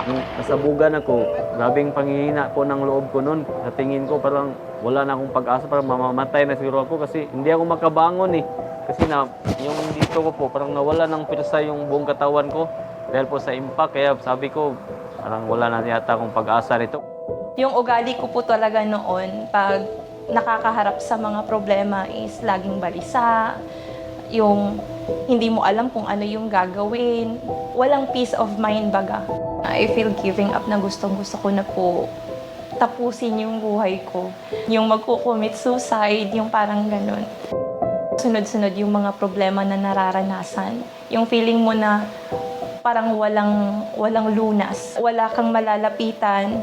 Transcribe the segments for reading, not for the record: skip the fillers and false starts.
Nung nasabugan ako, grabeng panghihina po ng loob ko noon. Sa tingin ko parang wala na akong pag-asa, parang mamamatay na siguro ako kasi hindi ako makabangon eh. Kasi na, yung dito ko po, parang nawala ng pirsa yung buong katawan ko dahil po sa impact. Kaya sabi ko, parang wala na yata akong pag-asa rito. Yung ugali ko po talaga noon, pag nakakaharap sa mga problema is laging balisa, yung hindi mo alam kung ano yung gagawin, walang peace of mind baga. I feel giving up na gustong-gusto ko na po tapusin yung buhay ko. Yung magko-commit suicide, yung parang ganun. Sunod-sunod yung mga problema na nararanasan. Yung feeling mo na parang walang lunas, wala kang malalapitan.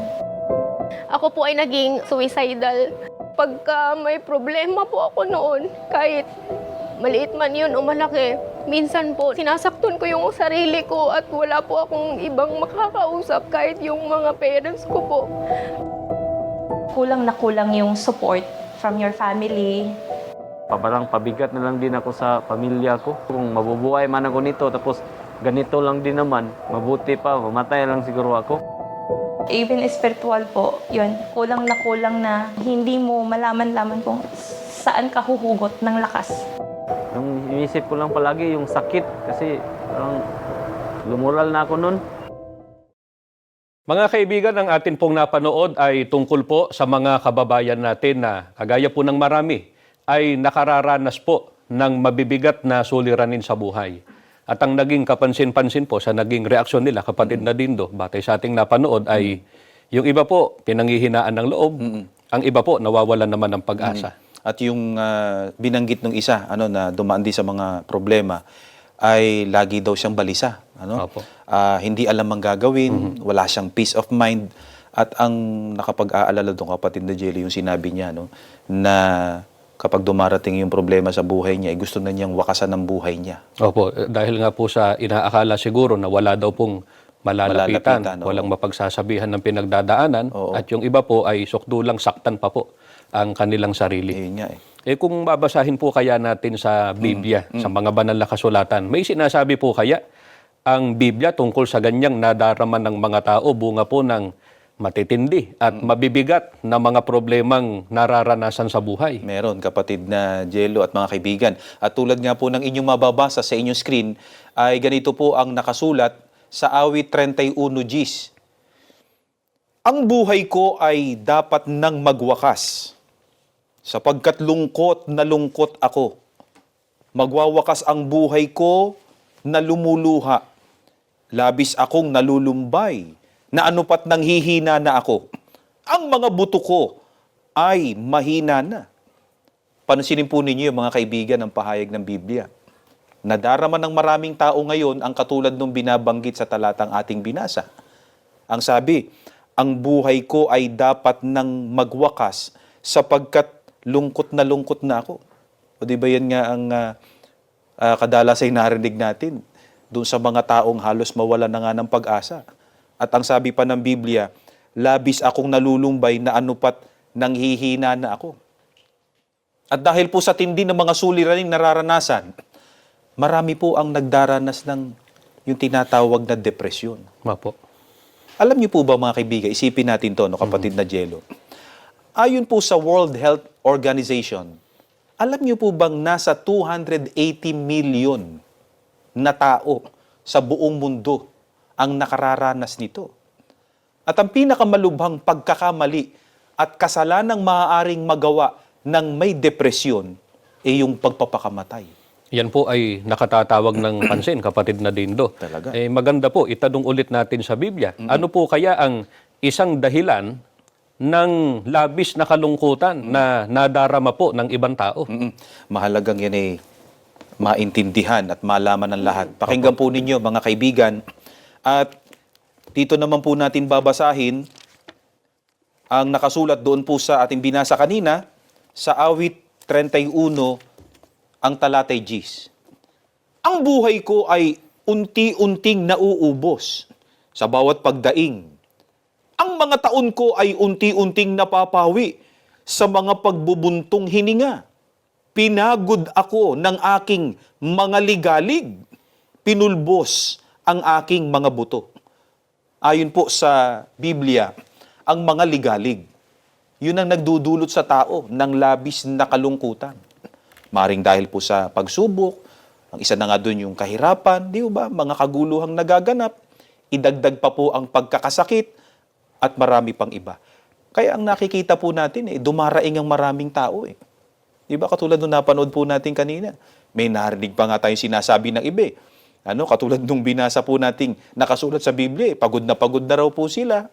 Ako po ay naging suicidal. Pagka may problema po ako noon, kahit maliit man yun o malaki, minsan po sinasaktan ko yung sarili ko at wala po akong ibang makakausap kahit yung mga parents ko po. Kulang na kulang yung support from your family. Parang pabigat na lang din ako sa pamilya ko. Kung mabubuhay man ako nito, tapos ganito lang din naman, mabuti pa, mamatay lang siguro ako. Even spiritual po, yun, kulang na hindi mo malaman-laman kung saan ka huhugot ng lakas. Yung inisip ko lang palagi yung sakit kasi parang lumural na ako noon. Mga kaibigan, ang atin pong napanood ay tungkol po sa mga kababayan natin na kagaya po ng marami ay nakararanas po ng mabibigat na suliranin sa buhay. At ang naging kapansin-pansin po sa naging reaksyon nila, kapatid na Dindo, batay sa ating napanood, ay yung iba po pinanghihinaan ng loob, ang iba po nawawalan naman ng pag-asa. At yung binanggit ng isa na dumaan din sa mga problema ay lagi daw siyang balisa. Opo. Hindi alam ang gagawin, wala siyang peace of mind. At ang nakapag-aalala doon kapatid na Jelly, yung sinabi niya na kapag dumarating yung problema sa buhay niya, gusto na niyang wakasan ng buhay niya. Opo, dahil nga po sa inaakala siguro na wala daw pong malalapitan, oo. walang mapagsasabihan ng pinagdadaanan, Oo. at yung iba po ay sukdulang saktan pa po ang kanilang sarili. Yun nga eh. Kung babasahin po kaya natin sa Biblia, sa mga banal na kasulatan, may sinasabi po kaya ang Biblia tungkol sa ganyang nadarama ng mga tao, bunga po ng matitindi at mabibigat na mga problemang nararanasan sa buhay. Meron, kapatid na Jello at mga kaibigan. At tulad nga po ng inyong mababasa sa inyong screen, ay ganito po ang nakasulat sa awit 31 Gs. Ang buhay ko ay dapat nang magwakas, sapagkat lungkot na lungkot ako. Magwawakas ang buhay ko na lumuluha. Labis akong nalulumbay, na anupat nang hihina na ako. Ang mga buto ko ay mahina na. Pansinin po ninyo yung mga kaibigan ng pahayag ng Biblia. Nadarama ng maraming tao ngayon ang katulad nung binabanggit sa talatang ating binasa. Ang sabi, ang buhay ko ay dapat nang magwakas sapagkat lungkot na ako. O di ba yan nga ang kadalas ay narinig natin doon sa mga taong halos mawala na nga ng pag-asa. At ang sabi pa ng Biblia, labis akong nalulumbay na anupat nang hihina na ako. At dahil po sa tindi ng mga suliraning nararanasan, marami po ang nagdaranas ng yung tinatawag na depresyon. Opo. Alam niyo po ba mga kaibigan, isipin natin to, kapatid na Jello. Ayon po sa World Health Organization, alam niyo po bang nasa 280 million na tao sa buong mundo ang nakararanas nito. At ang pinakamalubhang pagkakamali at kasalanang maaaring magawa ng may depresyon ay yung pagpapakamatay. Yan po ay nakatatawag ng pansin, kapatid na Dindo. Talaga. Maganda po, itanong ulit natin sa Biblia. Ano po kaya ang isang dahilan ng labis na kalungkutan na nadarama po ng ibang tao? Mahalagang yan ay maintindihan at malaman ng lahat. Pakinggan po ninyo mga kaibigan. At dito naman po natin babasahin ang nakasulat doon po sa ating binasa kanina sa awit 31 ang talatay Gs. Ang buhay ko ay unti-unting nauubos sa bawat pagdaing. Ang mga taon ko ay unti-unting napapawi sa mga pagbubuntong hininga. Pinagod ako ng aking mga ligalig. Pinulbos ang aking mga buto. ayon po sa Biblia, ang mga ligalig. Yun ang nagdudulot sa tao ng labis na kalungkutan. Maring dahil po sa pagsubok, ang isa na nga doon yung kahirapan, di ba? Mga kaguluhang nagaganap, idagdag pa po ang pagkakasakit at marami pang iba. Kaya ang nakikita po natin, dumaraing ang maraming tao. Di ba? Katulad nung napanood po natin kanina, may narinig pa nga tayong sinasabi ng iba. Katulad nung binasa po nating nakasulat sa Biblia, pagod na raw po sila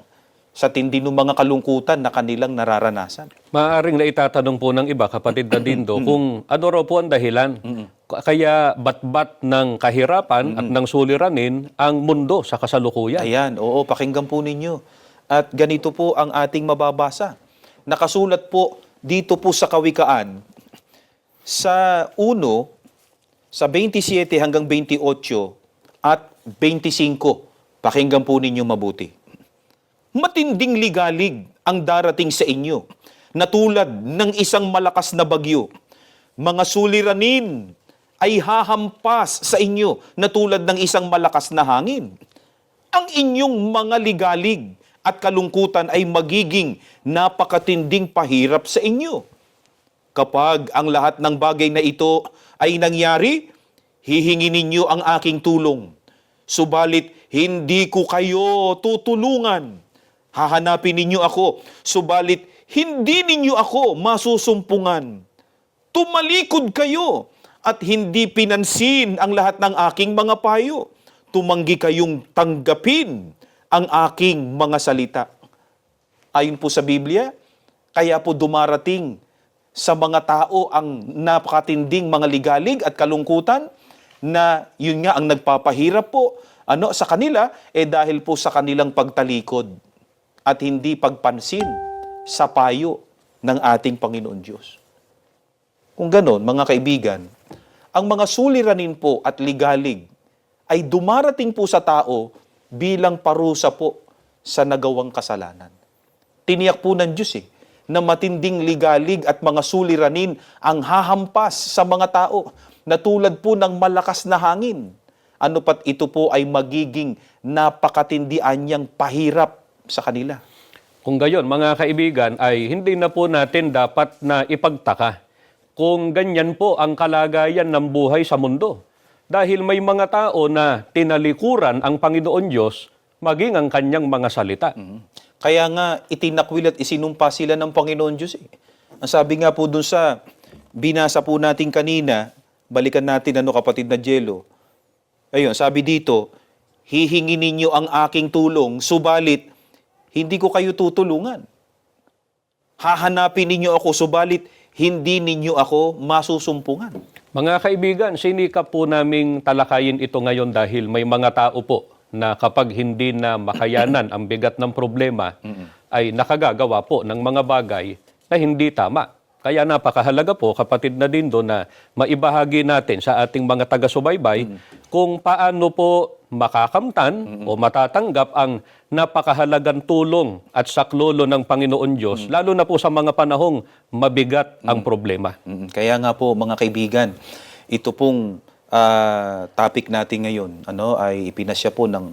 sa tindi ng mga kalungkutan na kanilang nararanasan. Maaaring na itatanong po ng iba, kapatid na Dindo, kung ano raw po ang dahilan. Kaya batbat ng kahirapan at ng suliranin ang mundo sa kasalukuyan. Ayan, oo, pakinggan po ninyo. At ganito po ang ating mababasa. Nakasulat po dito po sa Kawikaan, sa 1, sa 27 hanggang 28 at 25. Pakinggan po ninyo mabuti. Matinding ligalig ang darating sa inyo, na tulad ng isang malakas na bagyo. Mga suliranin ay hahampas sa inyo na tulad ng isang malakas na hangin. Ang inyong mga ligalig at kalungkutan ay magiging napakatinding pahirap sa inyo. Kapag ang lahat ng bagay na ito ay nangyari, hihingi ninyo ang aking tulong. Subalit hindi ko kayo tutulungan. Hahanapin ninyo ako, subalit hindi ninyo ako masusumpungan. Tumalikod kayo at hindi pinansin ang lahat ng aking mga payo. Tumanggi kayong tanggapin ang aking mga salita. Ayon po sa Biblia, kaya po dumarating sa mga tao ang napakatinding mga ligalig at kalungkutan na yun nga ang nagpapahirap po sa kanila dahil po sa kanilang pagtalikod at hindi pagpansin sa payo ng ating Panginoon Diyos. Kung ganon, mga kaibigan, ang mga suliranin po at ligalig ay dumarating po sa tao bilang parusa po sa nagawang kasalanan. Tiniyak po ng Diyos na matinding ligalig at mga suliranin ang hahampas sa mga tao na tulad po ng malakas na hangin. Ano pat ito po ay magiging napakatindi anyang pahirap sa kanila. Kung gayon, mga kaibigan, ay hindi na po natin dapat na ipagtaka kung ganyan po ang kalagayan ng buhay sa mundo. Dahil may mga tao na tinalikuran ang Panginoon Diyos maging ang kanyang mga salita. Kaya nga itinakwil at isinumpa sila ng Panginoon Diyos. Ang sabi nga po dun sa binasa po natin kanina, balikan natin kapatid na Jello. Ayun, sabi dito, hihingi ninyo ang aking tulong, subalit hindi ko kayo tutulungan. Hahanapin ninyo ako, subalit hindi ninyo ako masusumpungan. Mga kaibigan, sinikap po naming talakayin ito ngayon dahil may mga tao po na kapag hindi na makayanan ang bigat ng problema, ay nakagagawa po ng mga bagay na hindi tama. Kaya napakahalaga po, kapatid na Dindo, na maibahagi natin sa ating mga taga-subaybay kung paano po makakamtan o matatanggap ang napakahalagang tulong at saklolo ng Panginoon Diyos, lalo na po sa mga panahong mabigat ang problema. Kaya nga po, mga kaibigan, ito pong topic natin ngayon ay ipinasya po ng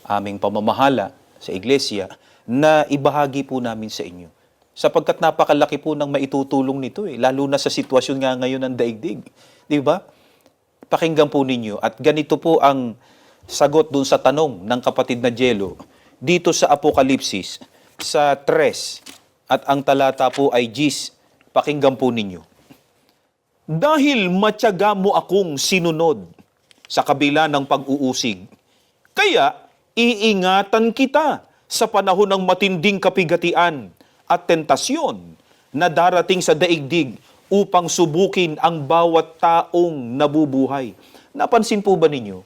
aming pamamahala sa iglesia na ibahagi po namin sa inyo. Sapagkat napakalaki po ng maitutulong nito lalo na sa sitwasyon nga ngayon ng daigdig. Di ba? Pakinggan po ninyo at ganito po ang sagot dun sa tanong ng kapatid na Jello dito sa Apokalipsis sa 3 at ang talata po ay 10. Pakinggan po ninyo. Dahil matyaga mo akong sinunod sa kabila ng pag-uusig, kaya iingatan kita sa panahon ng matinding kapigatian at tentasyon na darating sa daigdig upang subukin ang bawat taong nabubuhay. Napansin po ba ninyo?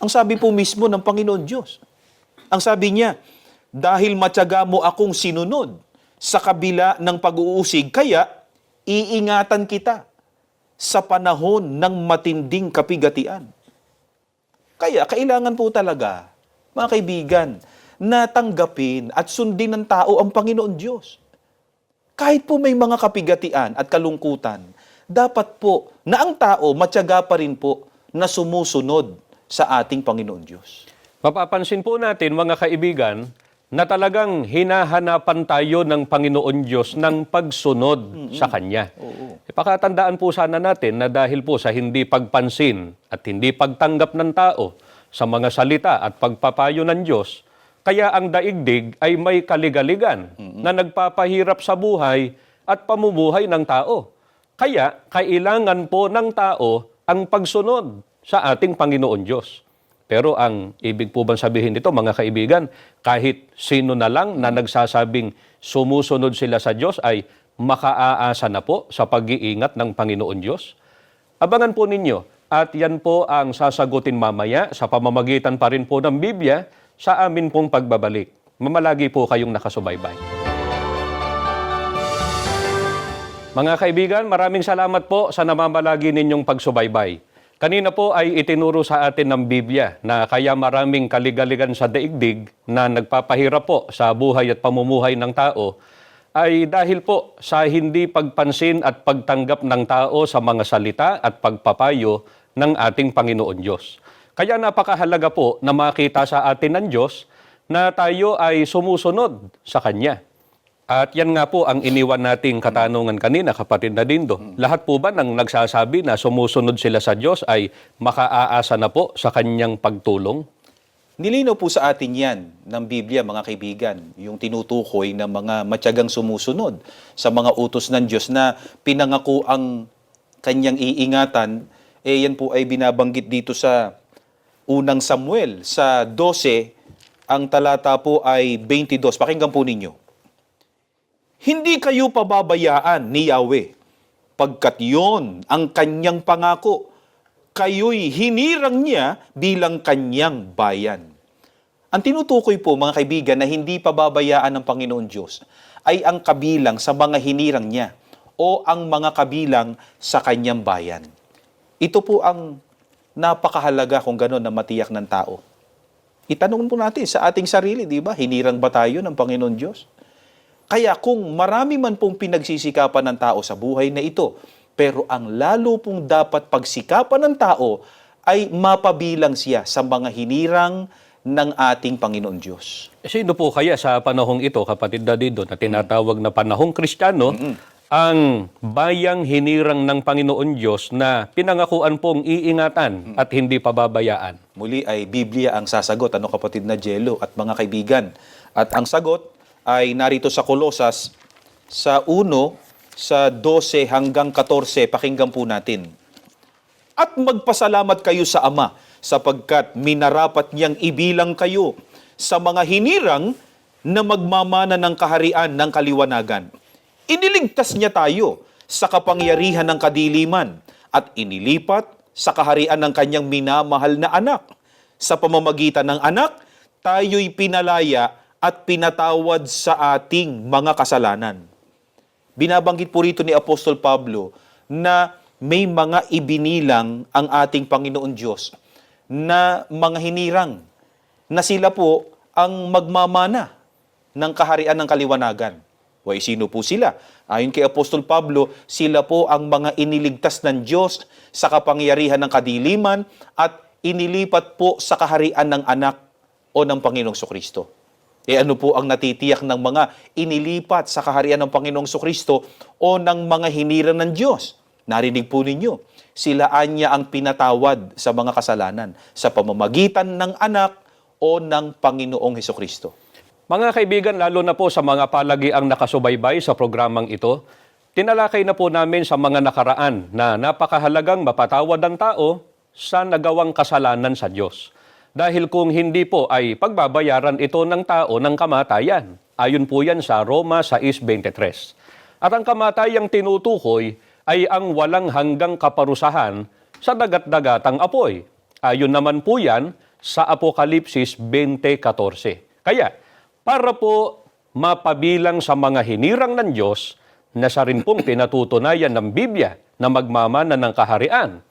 Ang sabi po mismo ng Panginoon Diyos. Ang sabi niya, dahil matyaga mo akong sinunod sa kabila ng pag-uusig, kaya iingatan kita sa panahon ng matinding kapigatian. Kaya kailangan po talaga, mga kaibigan, na tanggapin at sundin ng tao ang Panginoon Diyos. Kahit po may mga kapigatian at kalungkutan, dapat po na ang tao matyaga pa rin po na sumusunod sa ating Panginoon Diyos. Mapapansin po natin, mga kaibigan, na talagang hinahanapan tayo ng Panginoon Diyos ng pagsunod sa Kanya. Ipakatandaan po sana natin na dahil po sa hindi pagpansin at hindi pagtanggap ng tao sa mga salita at pagpapayo ng Diyos, kaya ang daigdig ay may kaligaligan na nagpapahirap sa buhay at pamumuhay ng tao. Kaya kailangan po ng tao ang pagsunod sa ating Panginoon Diyos. Pero ang ibig po bang sabihin nito, mga kaibigan, kahit sino na lang na nagsasabing sumusunod sila sa Diyos ay makaaasa na po sa pag-iingat ng Panginoon Diyos? Abangan po ninyo at yan po ang sasagutin mamaya sa pamamagitan pa rin po ng Biblia sa amin pong pagbabalik. Mamalagi po kayong nakasubaybay. Mga kaibigan, maraming salamat po sa namamalagi ninyong pagsubaybay. Kanina po ay itinuro sa atin ng Biblia na kaya maraming kaligaligan sa daigdig na nagpapahirap po sa buhay at pamumuhay ng tao ay dahil po sa hindi pagpansin at pagtanggap ng tao sa mga salita at pagpapayo ng ating Panginoon Diyos. Kaya napakahalaga po na makita sa atin ng Diyos na tayo ay sumusunod sa Kanya. At yan nga po ang iniwan nating katanungan kanina, kapatid na Dindo. Lahat po ba nang nagsasabi na sumusunod sila sa Diyos ay makaaasa na po sa Kanyang pagtulong? Nilinaw po sa atin yan ng Biblia, mga kaibigan, yung tinutukoy ng mga matyagang sumusunod sa mga utos ng Diyos na pinangako ang Kanyang iingatan. Yan po ay binabanggit dito sa unang Samuel, sa 12, ang talata po ay 22. Pakinggan po ninyo. Hindi kayo pababayaan ni Yahweh, pagkat yon ang Kanyang pangako. Kayo'y hinirang niya bilang Kanyang bayan. Ang tinutukoy po, mga kaibigan, na hindi pababayaan ng Panginoon Diyos ay ang kabilang sa mga hinirang niya o ang mga kabilang sa Kanyang bayan. Ito po ang napakahalaga kung gano'n na matiyak ng tao. Itanong po natin sa ating sarili, di ba? Hinirang ba tayo ng Panginoon Diyos? Kaya kung marami man pong pinagsisikapan ng tao sa buhay na ito, pero ang lalo pong dapat pagsikapan ng tao ay mapabilang siya sa mga hinirang ng ating Panginoon Diyos. Sino po kaya sa panahong ito, kapatid na Dindo, na tinatawag na panahong Kristiyano, ang bayang hinirang ng Panginoon Diyos na pinangakuan pong iingatan at hindi pababayaan? Muli ay Biblia ang sasagot, ano kapatid na Jello at mga kaibigan. At ang sagot ay narito sa Kolosas sa 1, sa 12 hanggang 14, pakinggan po natin. At magpasalamat kayo sa Ama, sapagkat minarapat niyang ibilang kayo sa mga hinirang na magmamana ng kaharian ng kaliwanagan. Iniligtas niya tayo sa kapangyarihan ng kadiliman at inilipat sa kaharian ng kanyang minamahal na anak. Sa pamamagitan ng anak, tayo'y pinalaya at pinatawad sa ating mga kasalanan. Binabanggit po rito ni Apostol Pablo na may mga ibinilang ang ating Panginoon Diyos na mga hinirang, na sila po ang magmamana ng kaharian ng kaliwanagan. Sino po sila? Ayon kay Apostol Pablo, sila po ang mga iniligtas ng Diyos sa kapangyarihan ng kadiliman at inilipat po sa kaharian ng anak o ng Panginoong Sokristo. Ano po ang natitiyak ng mga inilipat sa kaharian ng Panginoong Sokristo o ng mga hinirang ng Diyos? Narinig po ninyo, sila anya ang pinatawad sa mga kasalanan sa pamamagitan ng anak o ng Panginoong Hesukristo. Mga kaibigan, lalo na po sa mga palagiang nakasubaybay sa programang ito, tinalakay na po namin sa mga nakaraan na napakahalagang mapatawad ang tao sa nagawang kasalanan sa Diyos. Dahil kung hindi po ay pagbabayaran ito ng tao ng kamatayan. Ayon po yan sa Roma 6:23. At ang kamatayang tinutukoy ay ang walang hanggang kaparusahan sa dagat-dagatang apoy. Ayon naman po yan sa Apokalipsis 20:14. Kaya, para po mapabilang sa mga hinirang ng Diyos na sa rin pong pinatutunayan ng Biblia na magmamana ng kaharian,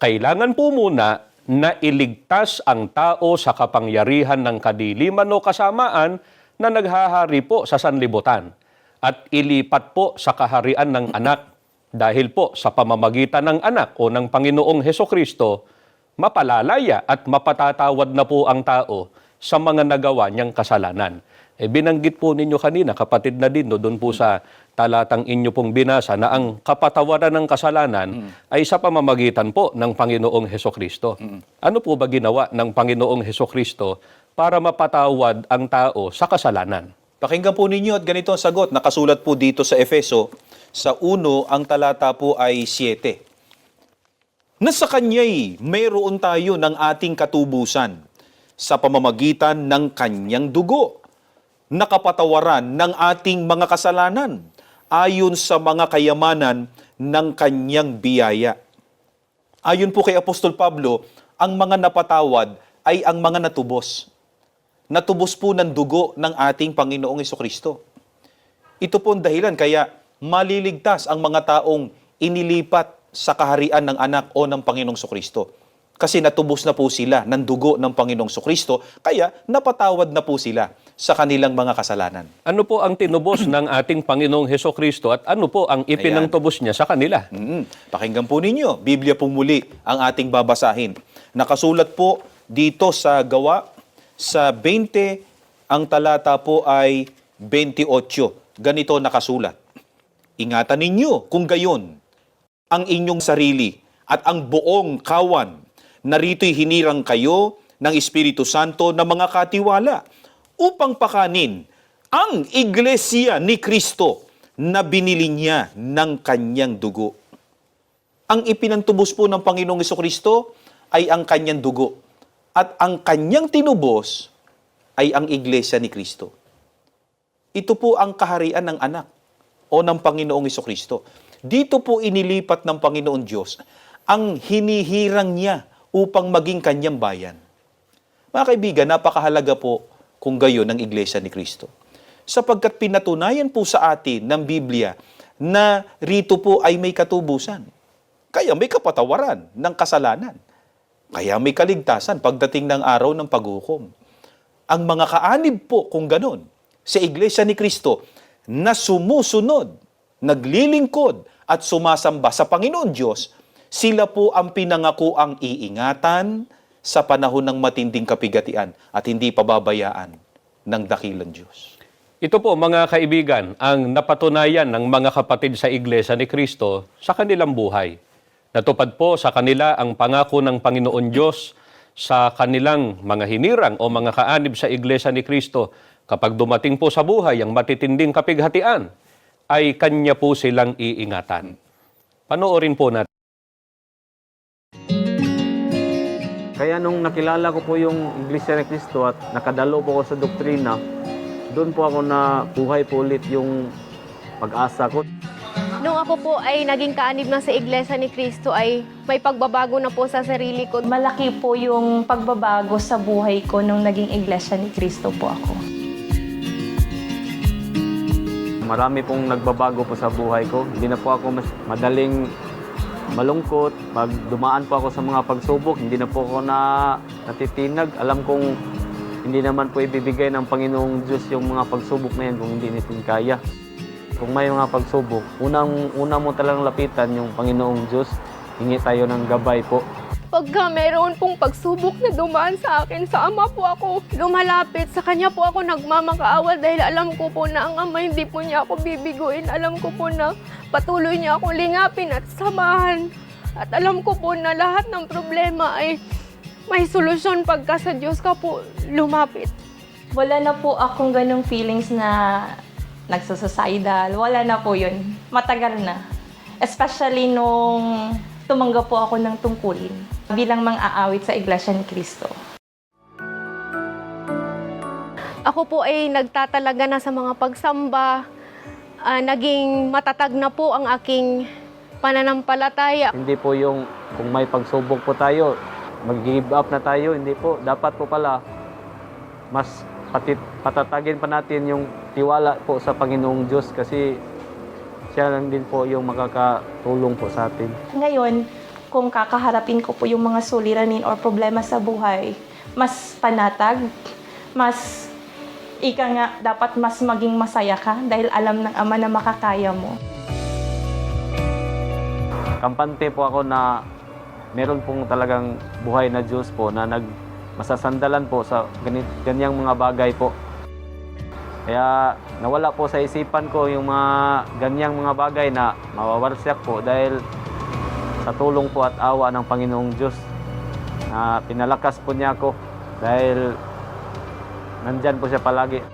kailangan po muna na iligtas ang tao sa kapangyarihan ng kadiliman o kasamaan na naghahari po sa sanlibutan at ilipat po sa kaharian ng anak dahil po sa pamamagitan ng anak o ng Panginoong Hesukristo, mapalalaya at mapatatawad na po ang tao sa mga nagawa niyang kasalanan. Binanggit po ninyo kanina, kapatid na din, doon po sa talatang inyo pong binasa, na ang kapatawaran ng kasalanan ay sa pamamagitan po ng Panginoong Hesukristo. Ano po ba ginawa ng Panginoong Hesukristo para mapatawad ang tao sa kasalanan? Pakinggan po ninyo at ganito ang sagot. Nakasulat po dito sa Efeso, sa 1, ang talata po ay 7. Na sa Kanya'y mayroon tayo ng ating katubusan sa pamamagitan ng Kanyang dugo, nakapatawaran ng ating mga kasalanan ayon sa mga kayamanan ng Kanyang biyaya. Ayon po kay Apostol Pablo, ang mga napatawad ay ang mga natubos. Natubos po ng dugo ng ating Panginoong Hesukristo. Ito po ang dahilan kaya maliligtas ang mga taong inilipat sa kaharian ng anak o ng Panginoong Hesukristo. Kasi natubos na po sila ng dugo ng Panginoong Hesukristo, kaya napatawad na po sila sa kanilang mga kasalanan. Ano po ang tinubos ng ating Panginoong Hesukristo at ano po ang ipinangtubos niya sa kanila? Pakinggan po ninyo, Biblia po muli ang ating babasahin. Nakasulat po dito sa Gawa, sa 20, ang talata po ay 28. Ganito nakasulat. Ingatan ninyo kung gayon ang inyong sarili at ang buong kawan. Narito'y hinirang kayo ng Espiritu Santo na mga katiwala upang pakanin ang iglesia ni Kristo na binili niya ng Kanyang dugo. Ang ipinantubos po ng Panginoong Hesukristo ay ang Kanyang dugo. At ang Kanyang tinubos ay ang iglesia ni Kristo. Ito po ang kaharian ng anak o ng Panginoong Hesukristo. Dito po inilipat ng Panginoon Diyos ang hinihirang niya upang maging Kanyang bayan. Mga kaibigan, napakahalaga po kung gayon ng iglesia ni Kristo. Sapagkat pinatunayan po sa atin ng Biblia na rito po ay may katubusan. Kaya may kapatawaran ng kasalanan. Kaya may kaligtasan pagdating ng araw ng paghukom. Ang mga kaanib po kung ganon sa iglesia ni Kristo na sumusunod, naglilingkod at sumasamba sa Panginoon Diyos, sila po ang pinangako ang iingatan sa panahon ng matinding kapigatian at hindi pababayaan ng dakilang Diyos. Ito po mga kaibigan, ang napatunayan ng mga kapatid sa Iglesia ni Kristo sa kanilang buhay. Natupad po sa kanila ang pangako ng Panginoon Diyos sa kanilang mga hinirang o mga kaanib sa Iglesia ni Kristo. Kapag dumating po sa buhay ang matitinding kapighatian, ay Kanya po silang iingatan. Panoorin po natin. Kaya nung nakilala ko po yung Iglesia ni Cristo at nakadalo po ako sa doktrina, doon po ako na buhay po ulit yung pag-asa ko. Nung ako po ay naging kaanib na sa Iglesia ni Cristo ay may pagbabago na po sa sarili ko. Malaki po yung pagbabago sa buhay ko nung naging Iglesia ni Cristo po ako. Marami pong nagbabago po sa buhay ko. Hindi na po ako madaling malungkot. Pag dumaan po ako sa mga pagsubok, hindi na po ako natitinag. Alam kong hindi naman po ibibigay ng Panginoong Diyos yung mga pagsubok na yan kung hindi natin kaya. Kung may mga pagsubok, una mo talagang lapitan yung Panginoong Diyos. Hingi tayo ng gabay po. Pagka mayroon pong pagsubok na dumaan sa akin, sa Ama po ako lumalapit. Sa Kanya po ako nagmamakaawal dahil alam ko po na ang Ama hindi po niya ako bibiguin. Alam ko po na patuloy niya akong lingapin at samahan. At alam ko po na lahat ng problema ay may solusyon pagka sa Diyos ka po lumapit. Wala na po akong ganong feelings na nagsusuicidal. Wala na po yun. Matagal na. Especially nung tumanggap po ako ng tungkulin bilang mang-aawit sa Iglesia ni Cristo. Ako po ay nagtatalaga na sa mga pagsamba. Naging matatag na po ang aking pananampalataya. Hindi po yung kung may pagsubok po tayo, mag-give up na tayo. Hindi po. Dapat po pala mas patatagin pa natin yung tiwala po sa Panginoong Diyos kasi siya lang din po yung makakatulong po sa atin. Ngayon, kung kakaharapin ko po yung mga suliranin or problema sa buhay, mas panatag, mas dapat mas maging masaya ka dahil alam ng Ama na makakaya mo. Kampante po ako na meron pong talagang buhay na Diyos po na masasandalan po sa ganyang mga bagay po. Kaya nawala po sa isipan ko yung mga ganyang mga bagay na mawawarsiyak po dahil sa tulong po at awa ng Panginoong Diyos na pinalakas po niya ako dahil nandyan po siya palagi.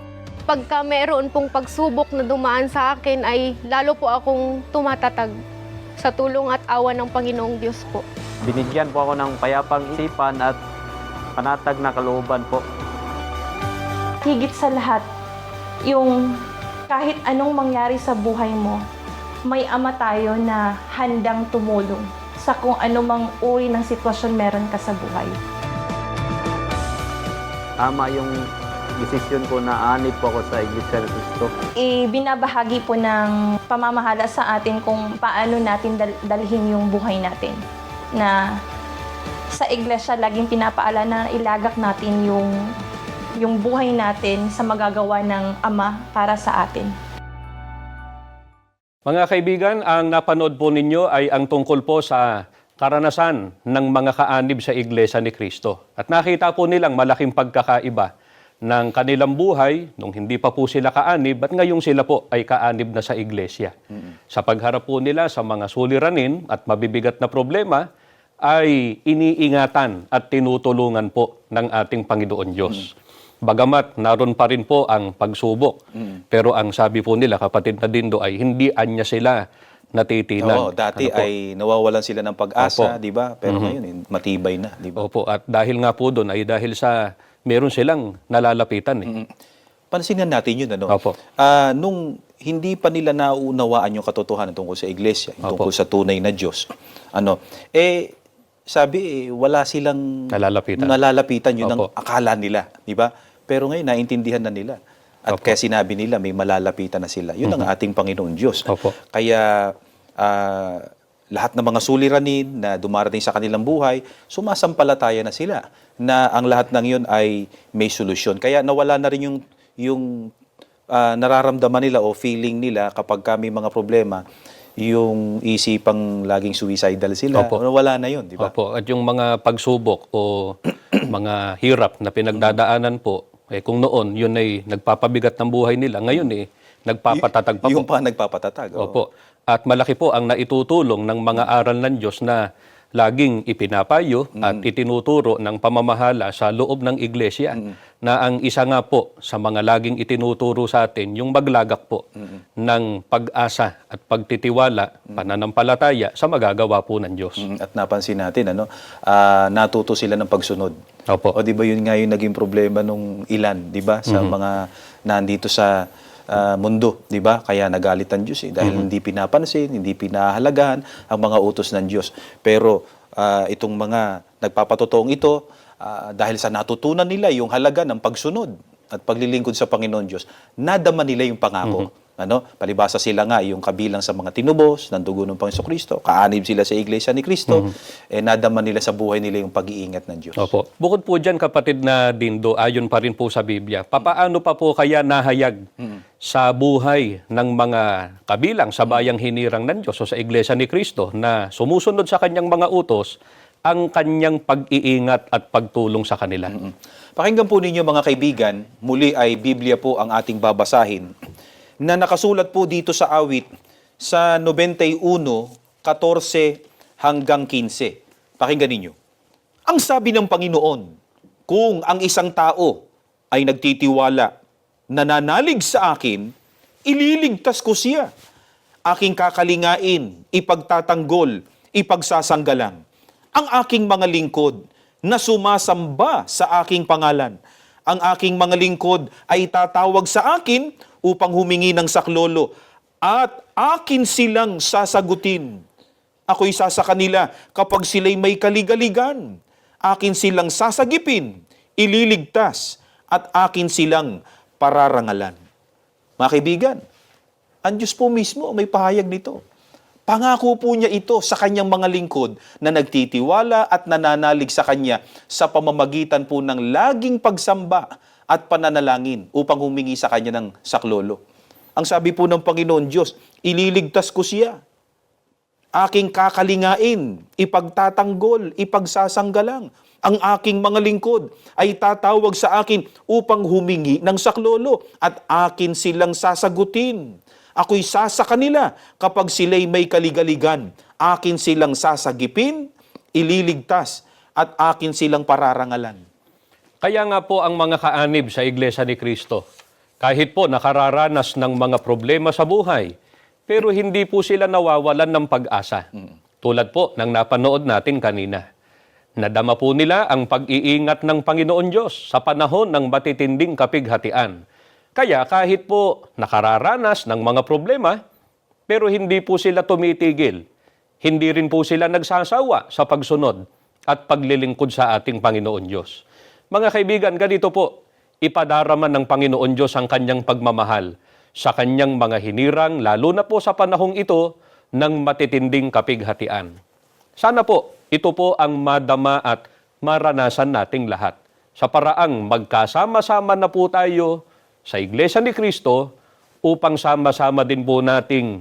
Pagka meron pong pagsubok na dumaan sa akin ay lalo po akong tumatatag sa tulong at awa ng Panginoong Diyos po. Binigyan po ako ng payapang isipan at panatag na kalooban po. Higit sa lahat, yung kahit anong mangyari sa buhay mo, may Ama tayo na handang tumulong sa kung anumang uri ng sitwasyon meron ka sa buhay. Tama yung desisyon ko na aanib po ako sa Iglesia ni Cristo. Ibinabahagi po ng pamamahala sa atin kung paano natin dalhin yung buhay natin. Na sa iglesia, laging pinapaala na ilagak natin yung buhay natin sa magagawa ng Ama para sa atin. Mga kaibigan, ang napanood po ninyo ay ang tungkol po sa karanasan ng mga kaanib sa Iglesia ni Cristo. At nakita po nilang malaking pagkakaiba ng kanilang buhay nung hindi pa po sila kaanib at ngayong sila po ay kaanib na sa Iglesia. Sa pagharap po nila sa mga suliranin at mabibigat na problema, ay iniingatan at tinutulungan po ng ating Panginoon Diyos. Bagamat naroon pa rin po ang pagsubok. Pero ang sabi po nila, kapatid na Dindo, ay hindi anya sila natitinan. Oo, dati Ano po? ay nawawalan sila ng pag-asa, Opo. di ba? Pero ngayon, matibay na, di ba? Opo, at dahil nga po doon ay dahil sa meron silang nalalapitan. Pansinin natin yun, ano? Opo. Nung hindi pa nila nauunawaan yung katotohanan tungkol sa iglesia, yung tungkol sa tunay na Diyos, sabi, wala silang Nalalapitan. yun ang Opo. akala nila, di ba? Pero ngayon, naintindihan na nila. At Opo. kaya sinabi nila, may malalapitan na sila. Yun ang ating Panginoon Diyos. Opo. Kaya, lahat ng mga suliranin na dumarating sa kanilang buhay, sumasampalataya na sila na ang lahat ng yun ay may solusyon. Kaya nawala na rin yung nararamdaman nila o feeling nila kapag may mga problema, yung isipang laging suicidal sila. Opo. Wala na yun, di ba? Opo, at yung mga pagsubok o mga hirap na pinagdadaanan po, kung noon yun ay nagpapabigat ng buhay nila, ngayon nagpapatatag pa po. Yung pa nagpapatatag. oo. Opo. At malaki po ang naitutulong ng mga aral ng Diyos na laging ipinapayo at itinuturo ng pamamahala sa loob ng iglesia na ang isa nga po sa mga laging itinuturo sa atin yung maglagak po ng pag-asa at pagtitiwala, pananampalataya sa magagawa po ng Diyos. At napansin natin, natuto sila ng pagsunod. Opo. O di ba yun nga yung naging problema nung ilan, di ba? Sa mga nandito sa mundo, di ba? Kaya nagalit ang Diyos dahil hindi pinapansin, hindi pinahalagahan ang mga utos ng Diyos. Pero itong mga nagpapatotoong ito, dahil sa natutunan nila yung halaga ng pagsunod at paglilingkod sa Panginoon Diyos, nadama nila yung pangako. Palibasa sila nga yung kabilang sa mga tinubos ng dugo ng Panginoon Kristo, kaanib sila sa Iglesia ni Kristo, nadama nila sa buhay nila yung pag-iingat ng Diyos. Opo. Bukod po dyan, kapatid na Dindo, ayon pa rin po sa Biblia, papaano pa po kaya nahayag sa buhay ng mga kabilang sa bayang hinirang ng Diyos o sa Iglesia ni Kristo na sumusunod sa kanyang mga utos ang kanyang pag-iingat at pagtulong sa kanila? Pakinggan po ninyo mga kaibigan, muli ay Biblia po ang ating babasahin na nakasulat po dito sa awit sa 91, 14 hanggang 15. Pakinggan ninyo. Ang sabi ng Panginoon, kung ang isang tao ay nagtitiwala, nananalig sa akin, ililigtas ko siya. Aking kakalingain, ipagtatanggol, ipagsasanggalang. Ang aking mga lingkod na sumasamba sa aking pangalan. Ang aking mga lingkod ay tatawag sa akin upang humingi ng saklolo at akin silang sasagutin. Ako'y sasa kanila kapag sila'y may kaligaligan. Akin silang sasagipin, ililigtas, at akin silang pararangalan. Mga kaibigan, ang Diyos po mismo may pahayag nito. Pangako po niya ito sa kanyang mga lingkod na nagtitiwala at nananalig sa kanya sa pamamagitan po ng laging pagsamba at pananalangin upang humingi sa kanya ng saklolo. Ang sabi po ng Panginoon Diyos, ililigtas ko siya. aking kakalingain, ipagtatanggol, ipagsasanggalang. Ang aking mga lingkod ay tatawag sa akin upang humingi ng saklolo at akin silang sasagutin. Ako'y sasa kanila kapag sila'y may kaligaligan. Akin silang sasagipin, ililigtas, at akin silang pararangalan. Kaya nga po ang mga kaanib sa Iglesia ni Cristo, kahit po nakararanas ng mga problema sa buhay, pero hindi po sila nawawalan ng pag-asa. Tulad po ng napanood natin kanina. Nadama po nila ang pag-iingat ng Panginoon Diyos sa panahon ng matitinding kapighatian. Kaya kahit po nakararanas ng mga problema, pero hindi po sila tumitigil. Hindi rin po sila nagsasawa sa pagsunod at paglilingkod sa ating Panginoon Diyos. Mga kaibigan, ganito po, ipadarama ng Panginoon Diyos ang kanyang pagmamahal sa kanyang mga hinirang, lalo na po sa panahong ito ng matitinding kapighatian. Sana po, ito po ang madama at maranasan nating lahat. Sa paraang magkasama-sama na po tayo sa Iglesia ni Cristo upang sama-sama din po nating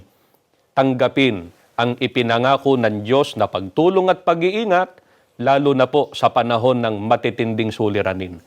tanggapin ang ipinangako ng Diyos na pagtulong at pag-iingat, lalo na po sa panahon ng matitinding suliranin.